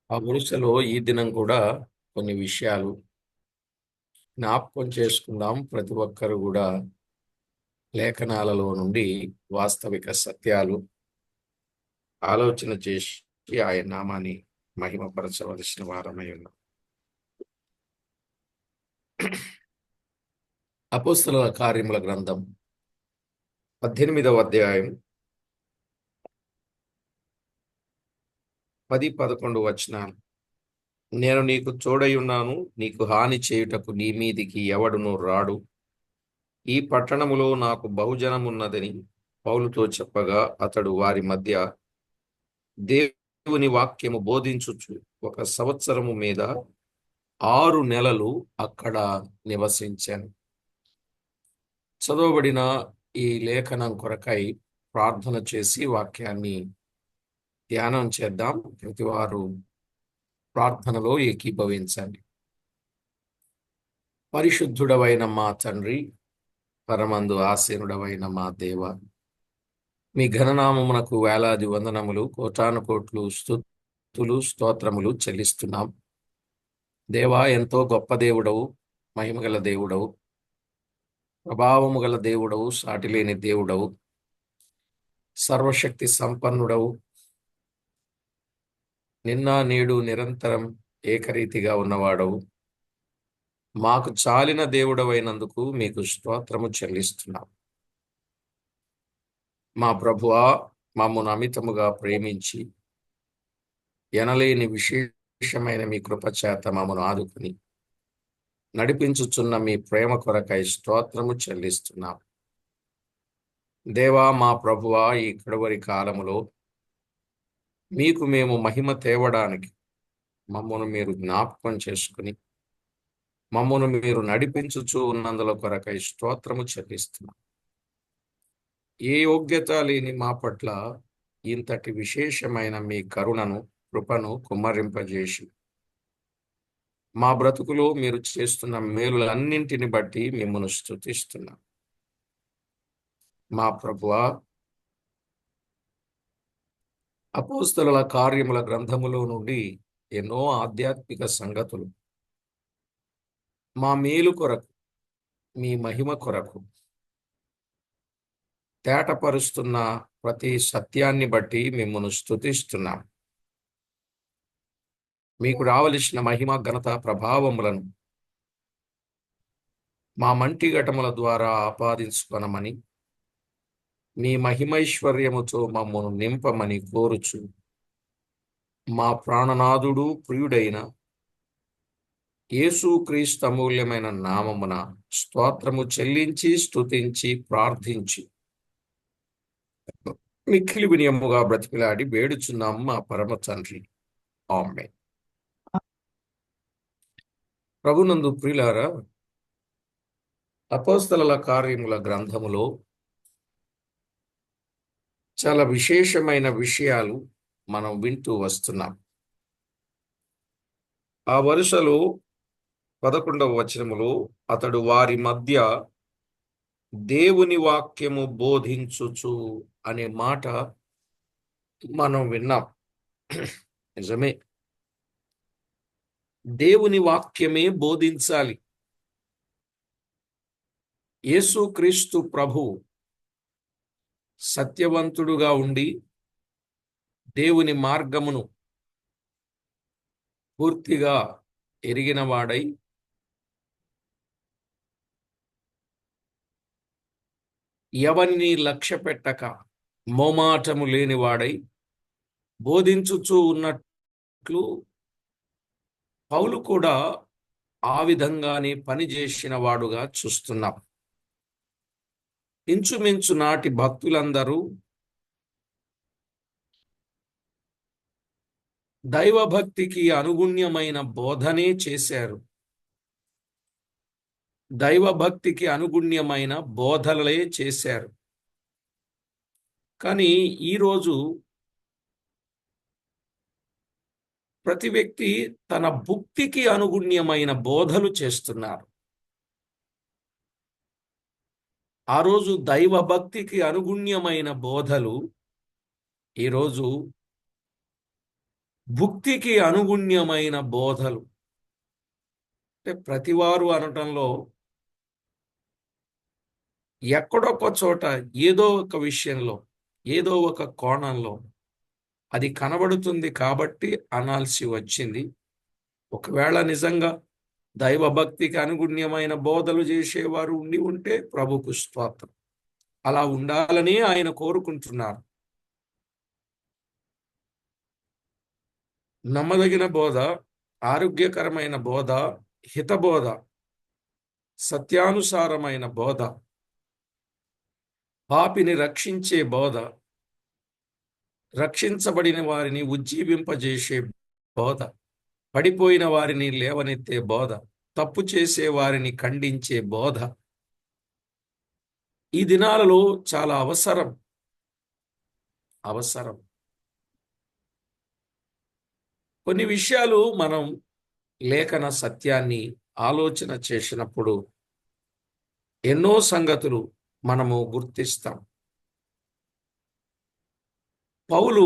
ఆ వరుసలో ఈ దినం కూడా కొన్ని విషయాలు జ్ఞాపకం చేసుకుందాం. ప్రతి ఒక్కరు కూడా లేఖనాలలో నుండి వాస్తవిక సత్యాలు ఆలోచన చేసి ఆయన నామాన్ని మహిమపరచవలసిన వారమై ఉన్నాం. అపోస్తలుల కార్యముల గ్రంథం 18వ అధ్యాయం 10-11 వచనాలు. నేను నీకు తోడై ఉన్నాను, నీకు హాని చేయుటకు నీ మీదికి ఎవడును రాడు. ఈ పట్టణములో నాకు బహుజనమున్నదని పౌలుతో చెప్పగా, అతడు వారి మధ్య దేవుని వాక్యము బోధించుచు 1 సంవత్సరము మీద 6 నెలలు అక్కడ నివసించాను. చదవబడిన ఈ లేఖనం కొరకై ప్రార్థన చేసి వాక్యాన్ని ధ్యానం చేద్దాం. ప్రతివారు ప్రార్థనలో ఏకీభవించండి. పరిశుద్ధుడవైన మా తండ్రి, పరమందు ఆసీనుడవైన మా దేవ, మీ ఘననామమునకు వేలాది వందనములు, కోటాను కోట్లు స్తుతులు స్తోత్రములు చెల్లిస్తున్నాం. దేవా, ఎంతో గొప్ప దేవుడవు, మహిమగల దేవుడవు, ప్రభావము గల దేవుడవు, సాటిలేని దేవుడవు, సర్వశక్తి సంపన్నుడవు, నిన్న నేడు నిరంతరం ఏకరీతిగా ఉన్నవాడవు. మాకు చాలిన దేవుడవైనందుకు మీకు స్తోత్రము చెల్లిస్తున్నాం. మా ప్రభువా, మమ్మను అమితముగా ప్రేమించి ఎనలేని విశేషమైన మీ కృపచేత మమ్మను ఆదుకుని నడిపించుచున్న మీ ప్రేమ కొరకై స్తోత్రము చెల్లిస్తున్నాం. దేవా, మా ప్రభువా, ఈ కడవరి కాలములో మీకు మేము మహిమ తేవడానికి మమ్మను మీరు జ్ఞాపకం చేసుకుని మమ్మను మీరు నడిపించుచూ ఉన్నందుల కొరకై స్తోత్రము చెల్లిస్తున్నాం. ఏ యోగ్యత లేని మా పట్ల ఇంతటి విశేషమైన మీ కరుణను, కృపను కుమ్మరింపజేసి మా బ్రతుకులో మీరు చేస్తున్న మేలులన్నింటిని బట్టి మిమ్మల్ని స్తుతిస్తున్నాం. మా ప్రభువా, అపోస్తలుల కార్యముల గ్రంథములో నుండి ఎన్నో ఆధ్యాత్మిక సంగతులు మా మేలు కొరకు, మీ మహిమ కొరకు తేటపరుస్తున్న ప్రతి సత్యాన్ని బట్టి మిమ్మల్ని స్తుతిస్తున్నాం. మీకు రావలసిన మహిమ, ఘనత, ప్రభావములను మా మంటిఘటముల ద్వారా ఆపాదించుకొనమని, మీ మహిమైశ్వర్యముతో మమ్మను నింపమని కోరుచు, మా ప్రాణనాథుడు ప్రియుడైన యేసుక్రీస్తు అమూల్యమైన నామమున స్తోత్రము చెల్లించి స్తుతించి ప్రార్థించి మిక్కిలి వినయముగా బ్రతికిలాడి వేడుచున్నాం మా పరమ తండ్రి. ఆమేన్. ప్రభునందు ప్రియులారా, అపోస్తలుల కార్యముల గ్రంథములో చాలా విశేషమైన విషయాలు మనం వింటూ వస్తున్నాం. ఆ వరుసలో 11వ వచనములో అతడు వారి మధ్య దేవుని వాక్యము బోధించుచు అనే మాట మనం విన్నాం. నిజమే, దేవుని వాక్యమే బోధించాలి. యేసుక్రీస్తు ప్రభు సత్యవంతుడుగా ఉండి దేవుని మార్గమును పూర్తిగా ఎరిగినవాడై ఎవరిని లక్ష్య పెట్టక మోమాటము లేనివాడై బోధించుచూ ఉన్నట్లు పౌలు కూడా ఆ విధంగానే పనిచేసిన వాడుగా చూస్తున్నాం. ఇంచుమించు నాటి భక్తులందరూ దైవభక్తికి అనుగుణ్యమైన బోధనే చేశారు. దైవభక్తికి అనుగుణ్యమైన బోధలే చేశారు. కానీ ఈరోజు ప్రతి వ్యక్తి తన భక్తికి అనుగుణ్యమైన బోధలు చేస్తున్నారు. ఆ రోజు దైవభక్తికి అనుగుణ్యమైన బోధలు ఈరోజు భుక్తికి అనుగుణ్యమైన బోధలు. అంటే ప్రతివారు అనటంలో ఎక్కడొక్క చోట ఏదో ఒక విషయంలో, ఏదో ఒక కోణంలో అది కనబడుతుంది కాబట్టి అనాల్సి వచ్చింది. ఒకవేళ నిజంగా దైవభక్తికి అనుగుణ్యమైన బోధలు చేసేవారు ఉండి ఉంటే ప్రభుకు స్తోత్రం. అలా ఉండాలని ఆయన కోరుకుంటున్నారు. నమ్మదగిన బోధ, ఆరోగ్యకరమైన బోధ, హితబోధ, సత్యానుసారమైన బోధ, పాపిని రక్షించే బోధ, రక్షించబడిన వారిని ఉజ్జీవింపజేసే బోధ, పడిపోయిన వారిని లేవనెత్తే బోధ, తప్పు చేసే వారిని ఖండించే బోధ ఈ దినాలలో చాలా అవసరం. కొన్ని విషయాలు మనం లేఖన సత్యాన్ని ఆలోచన చేసినప్పుడు ఎన్నో సంగతులు మనము గుర్తిస్తాం. పౌలు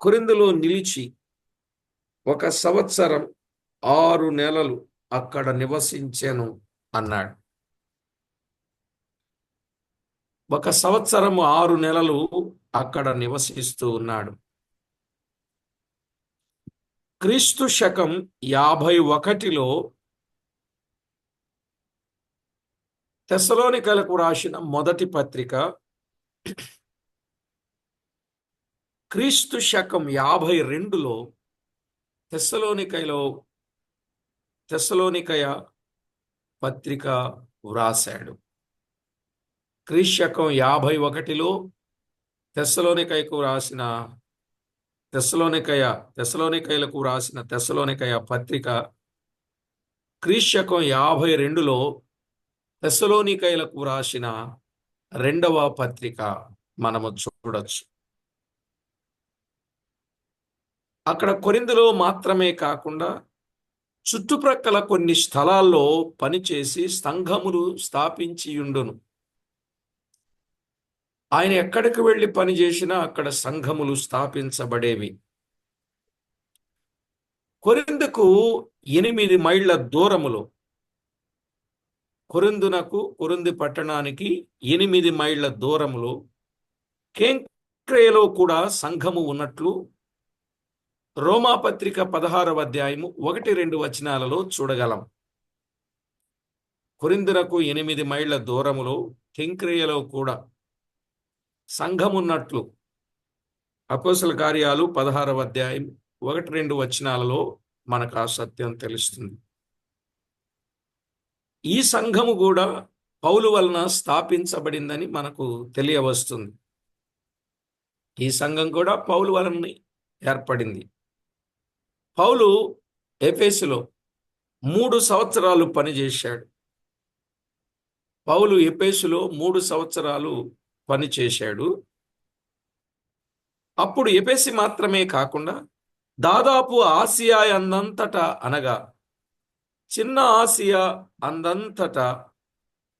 కొరింథులో నిలిచి 1 సంవత్సరం 6 నెలలు అక్కడ నివసించెను అన్నాడు. 1 సంవత్సరం 6 నెలలు అక్కడ నివసిస్తూ ఉన్నాడు. క్రీస్తు శకం 51లో తెస్సలోనికలకు రాసిన మొదటి పత్రిక, క్రీస్తు శకం 52లో తెస్సలోనికయ పత్రిక వ్రాశాడు. క్రీస్తు శకం 51లో తెస్సలోనికయలకు రాసిన తెస్సలోనికయ పత్రిక, క్రీస్తు శకం 52లో తెస్సలోనికయలకు రాసిన 2వ పత్రిక మనము చూడొచ్చు. అక్కడ కొరింథులో మాత్రమే కాకుండా చుట్టుప్రక్కల కొన్ని స్థలాల్లో పనిచేసి సంఘములు స్థాపించియుండును. ఆయన ఎక్కడికి వెళ్ళి పనిచేసినా అక్కడ సంఘములు స్థాపించబడేవి. కొరింథుకు 8 మైళ్ళ దూరములో, కొరింథు పట్టణానికి 8 మైళ్ళ దూరములో కెంక్రేయలో కూడా సంఘము ఉన్నట్లు రోమాపత్రిక 16వ అధ్యాయము 1-2 వచనాలలో చూడగలం. కొరింథునకు 8 మైళ్ళ దూరములో కెంక్రేయలో కూడా సంఘమున్నట్లు అపోస్తల కార్యాలు 16వ అధ్యాయం 1-2 వచనాలలో మనకు ఆ సత్యం తెలుస్తుంది. ఈ సంఘము కూడా పౌలు వలన స్థాపించబడిందని మనకు తెలియవస్తుంది. ఈ సంఘం కూడా పౌలు వలన ఏర్పడింది. పౌలు ఎఫెసులో 3 సంవత్సరాలు పనిచేశాడు. పౌలు ఎఫెసులో 3 సంవత్సరాలు పనిచేశాడు. అప్పుడు ఎఫెసు మాత్రమే కాకుండా దాదాపు ఆసియా అందంతటా, అనగా చిన్న ఆసియా అందంతటా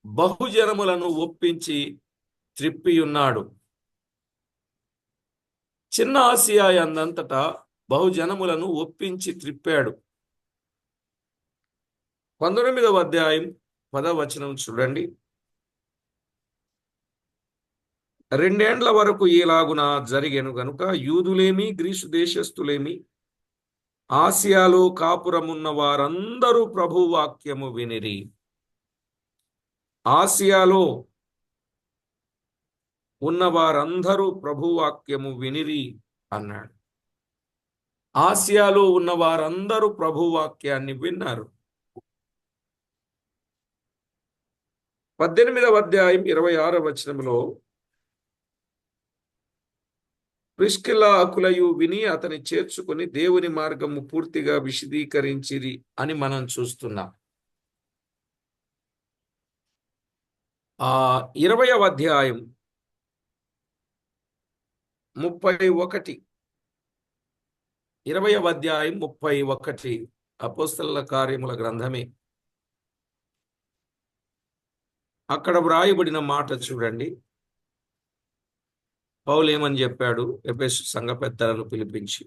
బహుజనములను ఒప్పించి త్రిప్పియున్నాడు. చిన్న ఆసియా అందంతటా బహుజనములను ఒప్పించి త్రిప్పాడు. 19వ అధ్యాయం 10వ వచనం చూడండి. 2 ఏండ్ల వరకు ఈలాగున జరిగెను గనుక యూదులేమి గ్రీసు దేశస్థులేమి ఆసియాలో కాపురమున్న వారందరూ ప్రభువాక్యము వినిరి. ఆసియాలో ఉన్న వారందరూ ప్రభువాక్యము వినిరి అన్నాడు. ఆసియాలో ఉన్న వారందరూ ప్రభువాక్యాన్ని విన్నారు. 18వ అధ్యాయం 26వ వచనంలో ప్రిస్కిల్లా అకులయు విని అతని చేర్చుకుని దేవుని మార్గము పూర్తిగా విశదీకరించిరి అని మనం చూస్తున్నాం. 20వ అధ్యాయం 31, 20వ అధ్యాయం 31 అపోస్తలుల కార్యముల గ్రంథమే. అక్కడ వ్రాయబడిన మాట చూడండి. పౌలు ఏమని చెప్పాడు ఎఫెసు సంఘ పెద్దలను పిలిపించి,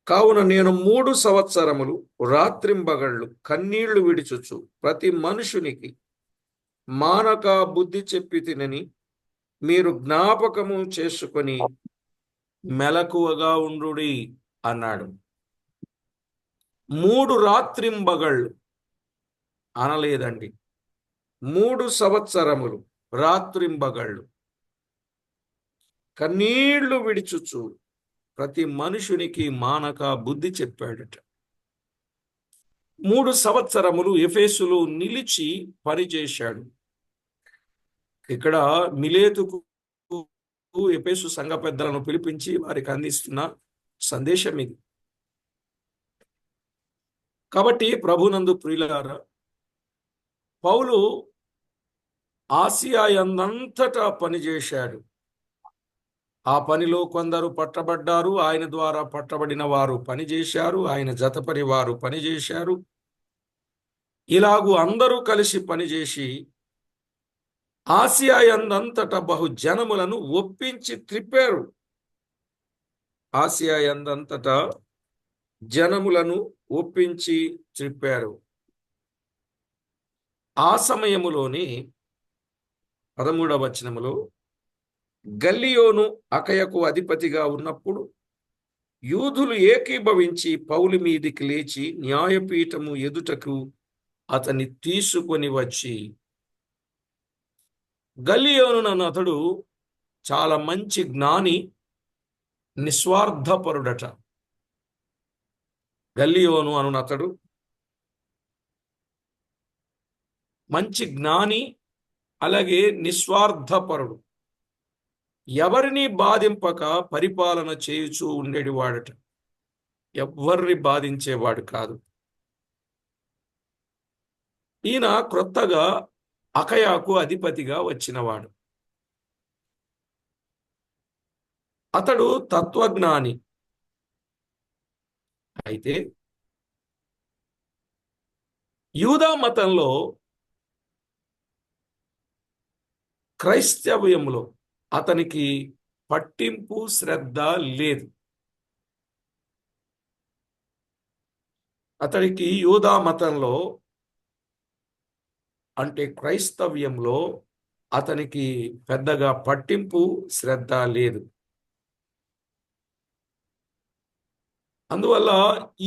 కావున నేను 3 సంవత్సరములు రాత్రింబగళ్ళు కన్నీళ్లు విడిచుచు ప్రతి మనుషునికి మానక బుద్ధి చెప్పి తినని మీరు జ్ఞాపకము చేసుకొని మెలకువగా ఉండుడి అన్నాడు. 3 రాత్రింబగళ్ళు అనలేదండి, 3 సంవత్సరములు రాత్రింబగళ్ళు కన్నీళ్లు విడిచుచు ప్రతి మనుషునికి మానక బుద్ధి చెప్పాడట. 3 సంవత్సరములు ఎఫెసులో నిలిచి పనిచేశాడు. ఇక్కడ మిలేతుకు ఎఫెసు సంఘ పెద్దలను పిలిపించి వారికి అందిస్తున్న సందేశం ఇది. కాబట్టి ప్రభునందు ప్రియులారా, పౌలు ఆసియా యందంతటా పనిచేశాడు. ఆ పనిలో కొందరు పట్టబడ్డారు, ఆయన ద్వారా పట్టబడిన వారు పనిచేశారు, ఆయన జతపని వారు పనిచేశారు. ఇలాగూ అందరూ కలిసి పనిచేసి ఆసియా యందంతటా బహు జనములను ఒప్పించి త్రిప్పారు. ఆసియా యందంతటా జనములను ఒప్పించి త్రిప్పారు. ఆ సమయములోని 13వ వచనములో, గల్లియోను అకయకు అధిపతిగా ఉన్నప్పుడు యూదులు ఏకీభవించి పౌలు మీదికి లేచి న్యాయపీఠము ఎదుటకు అతన్ని తీసుకొని వచ్చి, గల్లియోను అతడు చాలా మంచి జ్ఞాని, నిస్వార్థపరుడట. గల్లియోను అతడు మంచి జ్ఞాని, అలాగే నిస్వార్థపరుడు. ఎవరిని బాధింపక పరిపాలన చేయుచూ ఉండేవాడట. ఎవరిని బాధించేవాడు కాదు. ఈయన క్రొత్తగా అకయాకు అధిపతిగా వచ్చినవాడు. అతడు తత్వజ్ఞాని. అయితే యూదా మతంలో, క్రైస్తవ్యంలో అతనికి పట్టింపు శ్రద్ధ లేదు. అతడికి యూదా మతంలో అంటే క్రైస్తవ్యంలో అతనికి పెద్దగా పట్టింపు శ్రద్ధ లేదు. అందువల్ల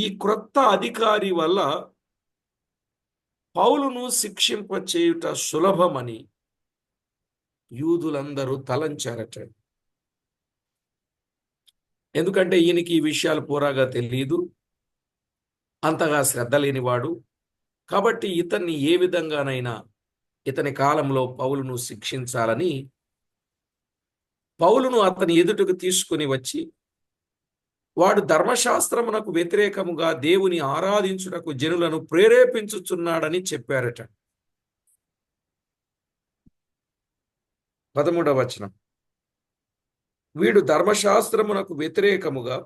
ఈ క్రొత్త అధికారి వల్ల పౌలును శిక్షింపచేయుట సులభమని యూదులందరూ తలంచారట. ఎందుకంటే ఈయనకి ఈ విషయాలు పూరాగా తెలియదు, అంతగా శ్రద్ధ లేనివాడు. కాబట్టి ఇతన్ని ఏ విధంగానైనా ఇతని కాలంలో పౌలును శిక్షించాలని పౌలును అతని ఎదుటకు తీసుకుని వచ్చి, వాడు ధర్మశాస్త్రమునకు వ్యతిరేకముగా దేవుని ఆరాధించుటకు జనులను ప్రేరేపించుచున్నాడని చెప్పారట. 13వ వచనం, వీడు ధర్మశాస్త్రమునకు వ్యతిరేకముగా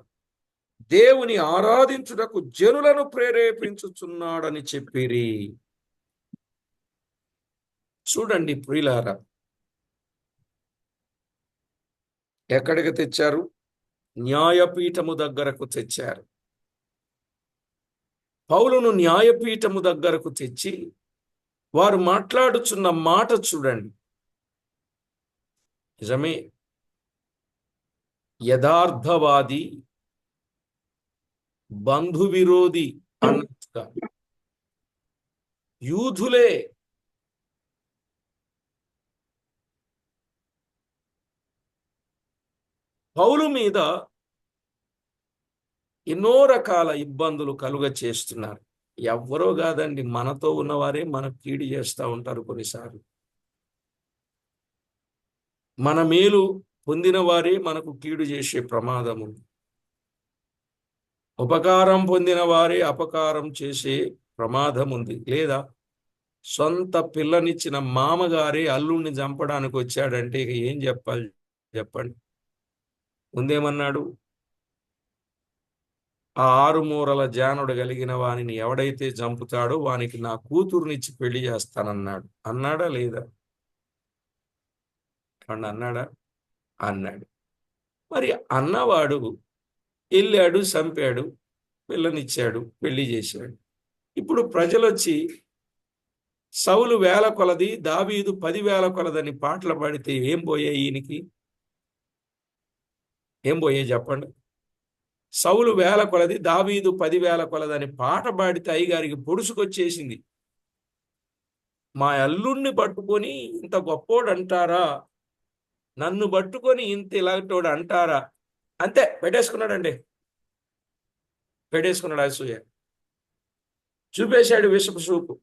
దేవుని ఆరాధించుటకు జనులను ప్రేరేపించుచున్నాడని చెప్పిరి. చూడండి ప్రియులారా, ఎక్కడికి తెచ్చారు? న్యాయపీఠము దగ్గరకు తెచ్చారు. పౌలును న్యాయపీఠము దగ్గరకు తెచ్చి వారు మాట్లాడుచున్న మాట చూడండి. నిజమే, యథార్థవాది, బంధు విరోధి అన్నట్టుగా యూదులే పౌలు మీద ఎన్నో రకాల ఇబ్బందులు కలుగ చేస్తున్నారు. ఎవ్వరో కాదండి, మనతో ఉన్నవారే మనకు కీడు చేస్తూ ఉంటారు. కొన్నిసార్లు మన మేలు పొందిన వారే మనకు కీడు చేసే ప్రమాదం ఉంది. ఉపకారం పొందిన వారే అపకారం చేసే ప్రమాదం ఉంది. లేదా సొంత పిల్లనిచ్చిన మామగారే అల్లుడిని చంపడానికి వచ్చాడంటే ఇక ఏం చెప్పాలి చెప్పండి? ముందేమన్నాడు? ఆ 6 మూరల జానుడు కలిగిన వానిని ఎవడైతే చంపుతాడో వానికి నా కూతురునిచ్చి పెళ్లి చేస్తానన్నాడు. అన్నాడా లేదా? అని అన్నాడా? అన్నాడు. మరి అన్నవాడు వెళ్ళాడు, చంపాడు, పిల్లనిచ్చాడు, పెళ్లి చేశాడు. ఇప్పుడు ప్రజలొచ్చి సౌలు వేల కొలది, దావీదు 10,000 కొలదని పాటలు పాడితే ఏం పోయాయి ఈయనకి? ఏం పోయాయి చెప్పండి? సౌలు వేల కొలది, దావీదు 10,000 కొలదని పాట పాడితే అయ్యగారికి పొడుసుకొచ్చేసింది. మా అల్లుణ్ణి పట్టుకొని ఇంత గొప్పోడు అంటారా? నన్ను పట్టుకొని ఇంత ఇలాంటోడు అంటారా? అంతే, పెట్టేసుకున్నాడండి. పెట్టేసుకున్నాడు అసూయ. చూపేశాడు విషపు చూపు.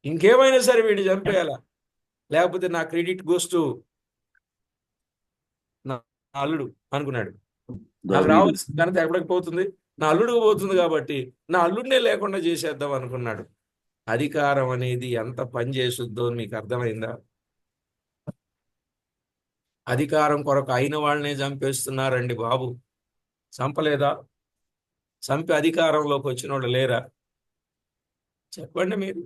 ఇంకేమైనా సరే వీడిని చంపేయాలా, లేకపోతే నా క్రెడిట్ గోస్తు నా అల్లుడు అనుకున్నాడు. నాకు రావాల్సిన ఘనత ఎక్కడికి పోతుంది? నా అల్లుడికి పోతుంది కాబట్టి నా అల్లుడినే లేకుండా చేసేద్దాం అనుకున్నాడు. అధికారం అనేది ఎంత పని చేస్తుందో మీకు అర్థమైందా? అధికారం కొరకు అయిన వాళ్ళనే చంపేస్తున్నారండి బాబు. చంపలేదా? చంపి అధికారంలోకి వచ్చిన వాళ్ళు లేరా? చెప్పండి మీరు.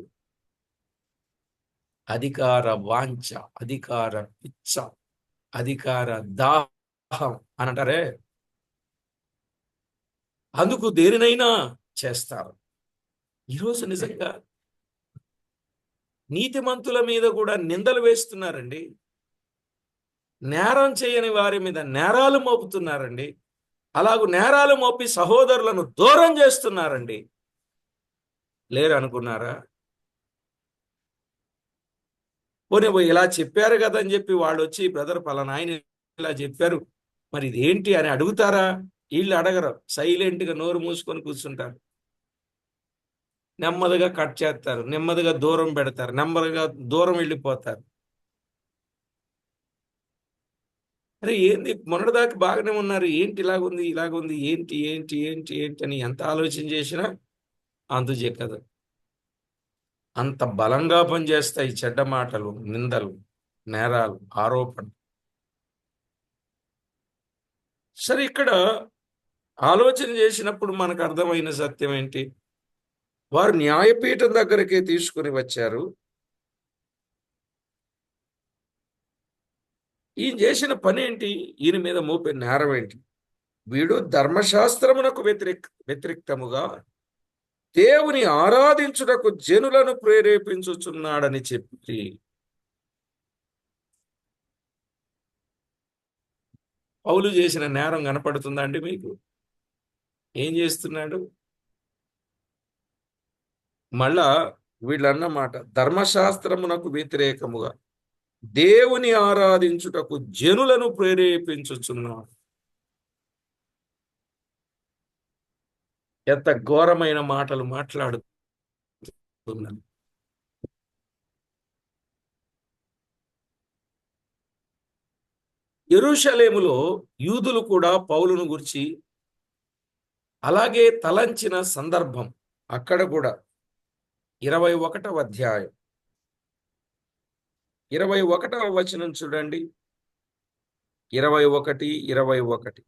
అధికార వాంఛ, అధికార పిచ్చ, అధికార దాహం అని అంటారే, అందుకు దేనినైనా చేస్తారు. ఈరోజు నిజంగా నీతిమంతుల మీద కూడా నిందలు వేస్తున్నారండి. నేరం చేయని వారి మీద నేరాలు మోపుతున్నారండి. అలాగూ నేరాలు మోపి సహోదరులను దూరం చేస్తున్నారండి. లేరు అనుకున్నారా? పోనీ ఇలా చెప్పారు కదా అని చెప్పి వాళ్ళు వచ్చి బ్రదర్ పలానా ఆయన ఇలా చెప్పారు, మరి ఇదేంటి అని అడుగుతారా? వీళ్ళు అడగరు. సైలెంట్గా నోరు మూసుకొని కూర్చుంటారు. నెమ్మదిగా కట్ చేస్తారు, నెమ్మదిగా దూరం పెడతారు, నెమ్మదిగా దూరం వెళ్ళిపోతారు. అరే ఏంది, మొన్నటిదాకా బాగానే ఉన్నారు, ఏంటి ఇలాగుంది ఇలాగుంది, ఏంటి ఏంటి ఏంటి ఏంటి అని ఎంత ఆలోచన చేసినా అంతు చెక్కదు. అంత బలంగా పనిచేస్తాయి చెడ్డ మాటలు, నిందలు, నేరాలు, ఆరోపణలు. సరే, ఇక్కడ ఆలోచన చేసినప్పుడు మనకు అర్థమైన సత్యం ఏంటి? వారు న్యాయపీఠం దగ్గరికి తీసుకుని వచ్చారు. ఈయన చేసిన పని ఏంటి? ఈయన మీద మోపే నేరం ఏంటి? వీడు ధర్మశాస్త్రమునకు వ్యతిరేక్తముగా దేవుని ఆరాధించుటకు జనులను ప్రేరేపించుచున్నాడని చెప్పి పౌలు చేసిన నేరం కనపడుతుందా అండి మీకు? ఏం చేస్తున్నాడు? మళ్ళా వీళ్ళన్నమాట, ధర్మశాస్త్రమునకు వ్యతిరేకముగా దేవుని ఆరాధించుటకు జనులను ప్రేరేపించుచున్నాడు. ఎంత ఘోరమైన మాటలు మాట్లాడుతున్నారు. యెరూషలేములో యూదులు కూడా పౌలును గురించి అలాగే తలంచిన సందర్భం అక్కడ కూడా 21వ అధ్యాయం 21వ వచనం చూడండి. 21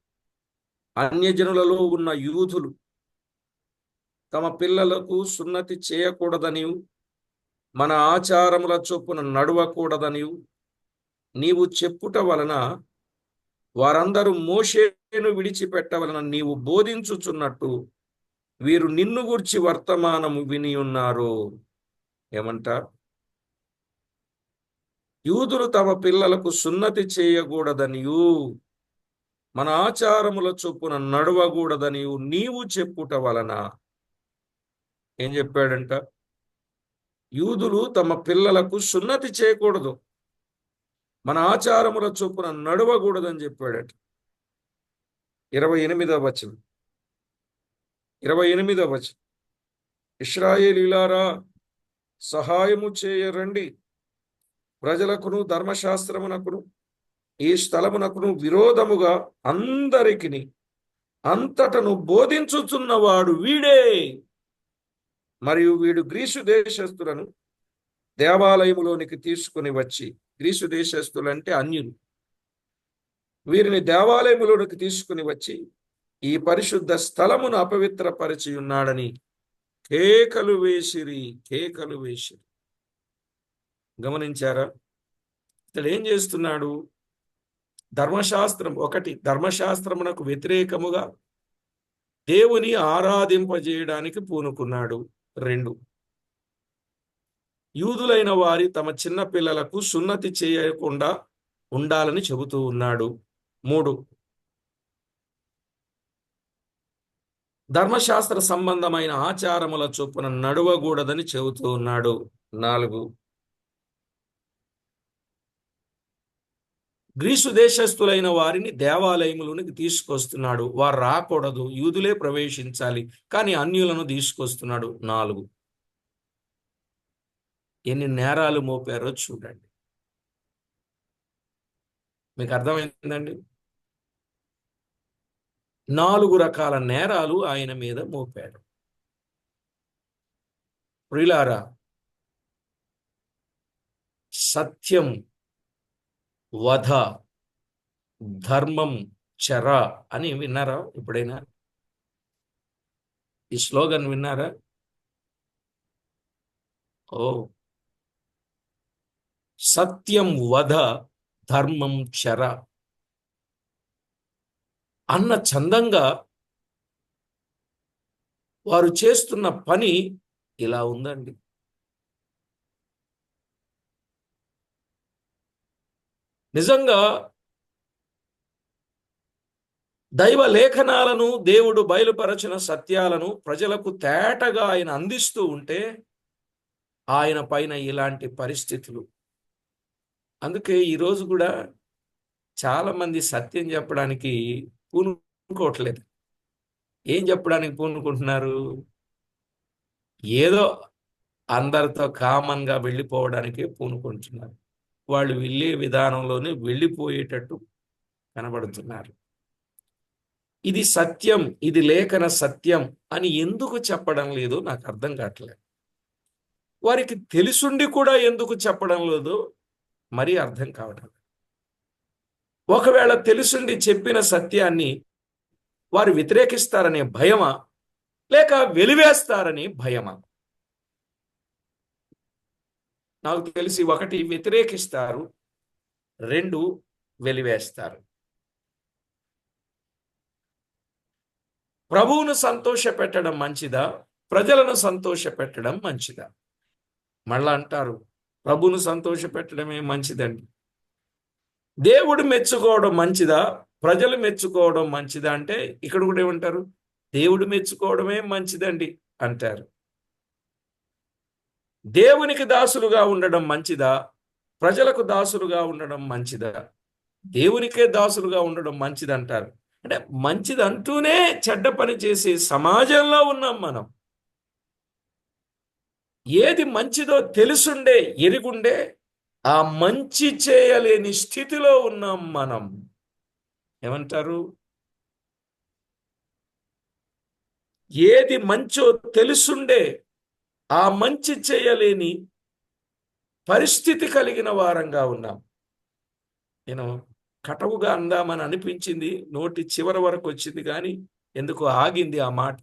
అన్యజనులలో ఉన్న యూదులు తమ పిల్లలకు సున్నతి చేయకూడదని, మన ఆచారముల చొప్పున నడవకూడదని నీవు చెప్పుట వలన వారందరూ మోషేను విడిచిపెట్టవలన నీవు బోధించుచున్నట్టు వీరు నిన్ను గూర్చి వర్తమానము విని ఉన్నారు. ఏమంట? యూదులు తమ పిల్లలకు సున్నతి చేయకూడదనియు, మన ఆచారముల చొప్పున నడవకూడదనియు నీవు చెప్పుట వలన. ఏం చెప్పాడంట? యూదులు తమ పిల్లలకు సున్నతి చేయకూడదు, మన ఆచారముల చొప్పున నడవకూడదని చెప్పాడట. 28వ వచనం. ఇశ్రాయేలీయులారా, సహాయము చేయరండి, ప్రజలకును ధర్మశాస్త్రమునకును ఈ స్థలమునకును విరోధముగా అందరికిని అంతటను బోధించుచున్నవాడు వీడే. మరియు వీడు గ్రీసు దేశస్థులను దేవాలయములోనికి తీసుకుని వచ్చి, గ్రీసు దేశస్థులంటే అన్యులు, వీరిని దేవాలయములోనికి తీసుకుని వచ్చి ఈ పరిశుద్ధ స్థలమును అపవిత్రపరిచి ఉన్నాడని కేకలు వేసిరి. గమనించారా? ఇతడు ఏం చేస్తున్నాడు? ధర్మశాస్త్రమునకు వ్యతిరేకముగా దేవుని ఆరాధింపజేయడానికి పూనుకున్నాడు. 2, యూదులైన వారి తమ చిన్న పిల్లలకు సున్నతి చేయకుండా ఉండాలని చెబుతూ ఉన్నాడు. 3, ధర్మశాస్త్ర సంబంధమైన ఆచారముల చొప్పున నడవకూడదని చెబుతూ ఉన్నాడు. 4, గ్రీసు దేశస్థులైన వారిని దేవాలయములోనికి తీసుకొస్తున్నాడు. వారు రాకూడదు, యూదులే ప్రవేశించాలి, కానీ అన్యులను తీసుకొస్తున్నాడు. 4, ఎన్ని నేరాలు మోపారో చూడండి. మీకు అర్థమైందండి? 4 రకాల నేరాలు ఆయన మీద మోపాడు. ప్రియులారా, సత్యం వధ, ధర్మం చెర అని విన్నారా ఎప్పుడైనా? ఈ స్లోగన్ విన్నారా? ఓ, సత్యం వధ, ధర్మం చెర అన్న చందంగా వారు చేస్తున్న పని ఇలా ఉందండి. నిజంగా దైవ లేఖనాలను, దేవుడు బయలుపరచిన సత్యాలను ప్రజలకు తేటగా ఆయన అందిస్తూ ఉంటే ఆయన పైన ఇలాంటి పరిస్థితులు. అందుకే ఈరోజు కూడా చాలా మంది సత్యం చెప్పడానికి పూనుకోవట్లేదు. ఏం చెప్పడానికి పూనుకుంటున్నారు? ఏదో అందరితో కామన్గా వెళ్ళిపోవడానికి పూనుకుంటున్నారు. వాళ్ళు వెళ్ళే విధానంలోనే వెళ్ళిపోయేటట్టు కనబడుతున్నారు. ఇది సత్యం, ఇది లేఖన సత్యం అని ఎందుకు చెప్పడం లేదో నాకు అర్థం కావట్లేదు. వారికి తెలుసుండి కూడా ఎందుకు చెప్పడం లేదో మరీ అర్థం కావడం. ఒకవేళ తెలుసుండి చెప్పిన సత్యాన్ని వారు వ్యతిరేకిస్తారనే భయమా, లేక వెలివేస్తారనే భయమా? నాకు తెలిసి 1 వ్యతిరేకిస్తారు, 2 వెలివేస్తారు. ప్రభువును సంతోష పెట్టడం మంచిదా, ప్రజలను సంతోష పెట్టడం మంచిదా? మళ్ళా అంటారు, ప్రభువును సంతోష పెట్టడమే మంచిదండి. దేవుడు మెచ్చుకోవడం మంచిదా, ప్రజలు మెచ్చుకోవడం మంచిదా అంటే ఇక్కడ కూడా ఏమంటారు? దేవుడు మెచ్చుకోవడమే మంచిదండి అంటారు. దేవునికి దాసులుగా ఉండడం మంచిదా, ప్రజలకు దాసులుగా ఉండడం మంచిదా? దేవునికే దాసులుగా ఉండడం మంచిదంటారు. అంటే మంచిది అంటూనే చెడ్డ పని చేసే సమాజంలో ఉన్నాం మనం. ఏది మంచిదో తెలుసుండే, ఎరుగుండే ఆ మంచి చేయలేని స్థితిలో ఉన్నాం మనం. ఏమంటారు? ఏది మంచో తెలుసుండే ఆ మంచి చేయలేని పరిస్థితి కలిగిన వారంగా ఉన్నాం. నేను కటవుగా అందామని అనిపించింది, నోటి చివరి వరకు వచ్చింది, కానీ ఎందుకు ఆగింది ఆ మాట.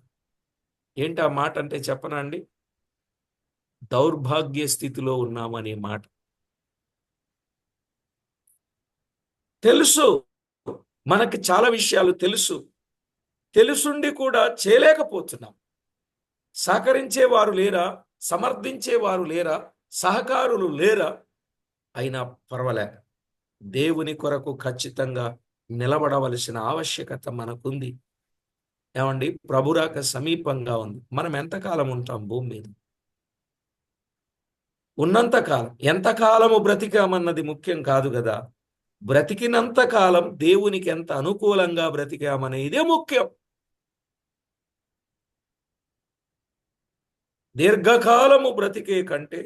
ఏంటి ఆ మాట అంటే చెప్పనా అండి? దౌర్భాగ్య స్థితిలో ఉన్నామనే మాట. తెలుసు, మనకి చాలా విషయాలు తెలుసుండి కూడా చేయలేకపోతున్నాం. సహకరించేవారు లేరా, సమర్థించేవారు లేరా, సహకారులు లేరా? అయినా పర్వాలే, దేవుని కొరకు ఖచ్చితంగా నిలబడవలసిన ఆవశ్యకత మనకుంది. ఏమండి, ప్రభురాక సమీపంగా ఉంది. మనం ఎంతకాలం ఉంటాం భూమి మీద? ఉన్నంతకాలం. ఎంతకాలము బ్రతికామన్నది ముఖ్యం కాదు కదా. బ్రతికినంత కాలం దేవునికి ఎంత అనుకూలంగా బ్రతికామనేదే ముఖ్యం. దీర్ఘకాలము బ్రతికే కంటే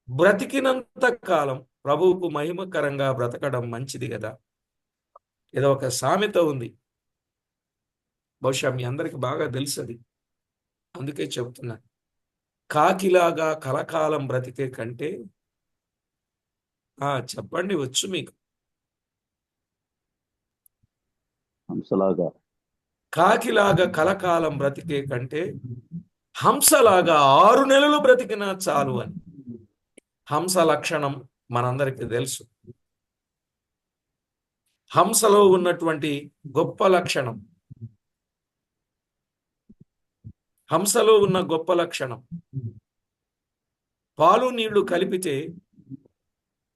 బ్రతికినంత కాలం ప్రభువుకు మహిమకరంగా బ్రతకడం మంచిది కదా. ఏదో ఒక సామెత ఉంది, బహుశా మీ అందరికి బాగా తెలుసు అది, అందుకే చెప్తున్నా. కాకిలాగా కలకాలం బ్రతికే కంటే, చెప్పండి, వచ్చు మీకు? హంసలాగా. కాకిలాగా కలకాలం బ్రతికే కంటే హంసలాగా 6 నెలలు బ్రతికినా చాలు అని. హంస లక్షణం మనందరికీ తెలుసు. హంసలో ఉన్నటువంటి గొప్ప లక్షణం, హంసలో ఉన్న గొప్ప లక్షణం, పాలు నీళ్లు కలిపితే